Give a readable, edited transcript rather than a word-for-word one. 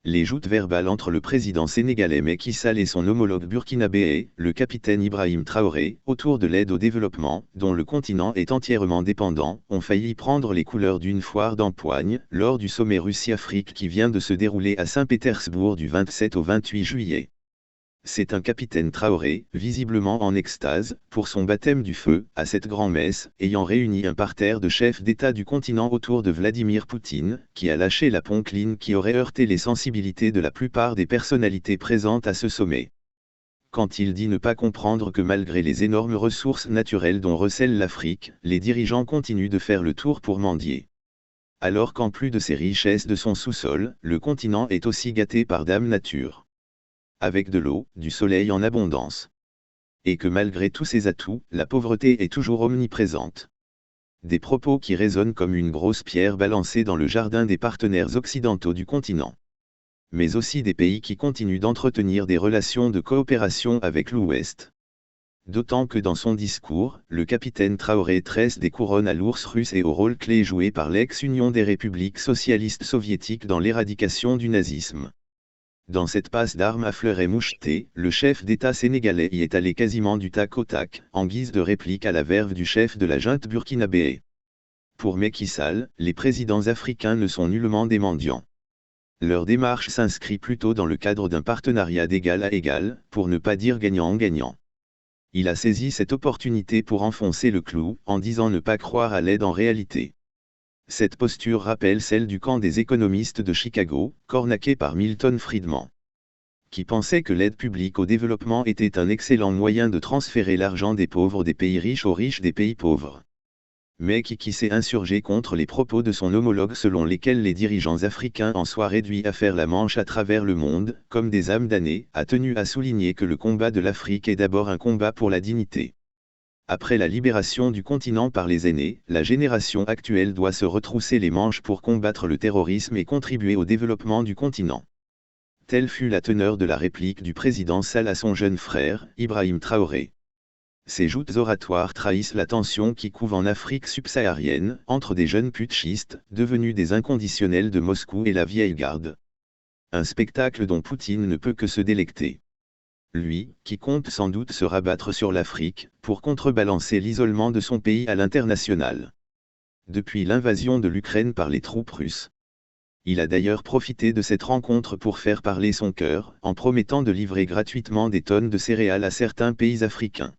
Les joutes verbales entre le président sénégalais Macky Sall et son homologue burkinabé, le capitaine Ibrahim Traoré, autour de l'aide au développement, dont le continent est entièrement dépendant, ont failli prendre les couleurs d'une foire d'empoigne, lors du sommet Russie-Afrique qui vient de se dérouler à Saint-Pétersbourg du 27 au 28 juillet. C'est un capitaine Traoré, visiblement en extase, pour son baptême du feu, à cette grand-messe, ayant réuni un parterre de chefs d'État du continent autour de Vladimir Poutine, qui a lâché la punchline qui aurait heurté les sensibilités de la plupart des personnalités présentes à ce sommet. Quand il dit ne pas comprendre que malgré les énormes ressources naturelles dont recèle l'Afrique, les dirigeants continuent de faire le tour pour mendier. Alors qu'en plus de ces richesses de son sous-sol, le continent est aussi gâté par Dame Nature. Avec de l'eau, du soleil en abondance. Et que malgré tous ces atouts, la pauvreté est toujours omniprésente. Des propos qui résonnent comme une grosse pierre balancée dans le jardin des partenaires occidentaux du continent. Mais aussi des pays qui continuent d'entretenir des relations de coopération avec l'Ouest. D'autant que dans son discours, le capitaine Traoré tresse des couronnes à l'ours russe et au rôle clé joué par l'ex-Union des républiques socialistes soviétiques dans l'éradication du nazisme. Dans cette passe d'armes à fleurs et mouchetées, le chef d'État sénégalais y est allé quasiment du tac au tac, en guise de réplique à la verve du chef de la junte burkinabé. Pour Macky Sall, les présidents africains ne sont nullement des mendiants. Leur démarche s'inscrit plutôt dans le cadre d'un partenariat d'égal à égal, pour ne pas dire gagnant-gagnant. Il a saisi cette opportunité pour enfoncer le clou, en disant ne pas croire à l'aide en réalité. Cette posture rappelle celle du camp des économistes de Chicago, cornaqué par Milton Friedman, qui pensait que l'aide publique au développement était un excellent moyen de transférer l'argent des pauvres des pays riches aux riches des pays pauvres. Mais qui s'est insurgé contre les propos de son homologue selon lesquels les dirigeants africains en soient réduits à faire la manche à travers le monde, comme des âmes damnées, a tenu à souligner que le combat de l'Afrique est d'abord un combat pour la dignité. Après la libération du continent par les aînés, la génération actuelle doit se retrousser les manches pour combattre le terrorisme et contribuer au développement du continent. Telle fut la teneur de la réplique du président Sall à son jeune frère, Ibrahim Traoré. Ces joutes oratoires trahissent la tension qui couve en Afrique subsaharienne, entre des jeunes putschistes, devenus des inconditionnels de Moscou et la vieille garde. Un spectacle dont Poutine ne peut que se délecter. Lui, qui compte sans doute se rabattre sur l'Afrique, pour contrebalancer l'isolement de son pays à l'international. Depuis l'invasion de l'Ukraine par les troupes russes. Il a d'ailleurs profité de cette rencontre pour faire parler son cœur, en promettant de livrer gratuitement des tonnes de céréales à certains pays africains.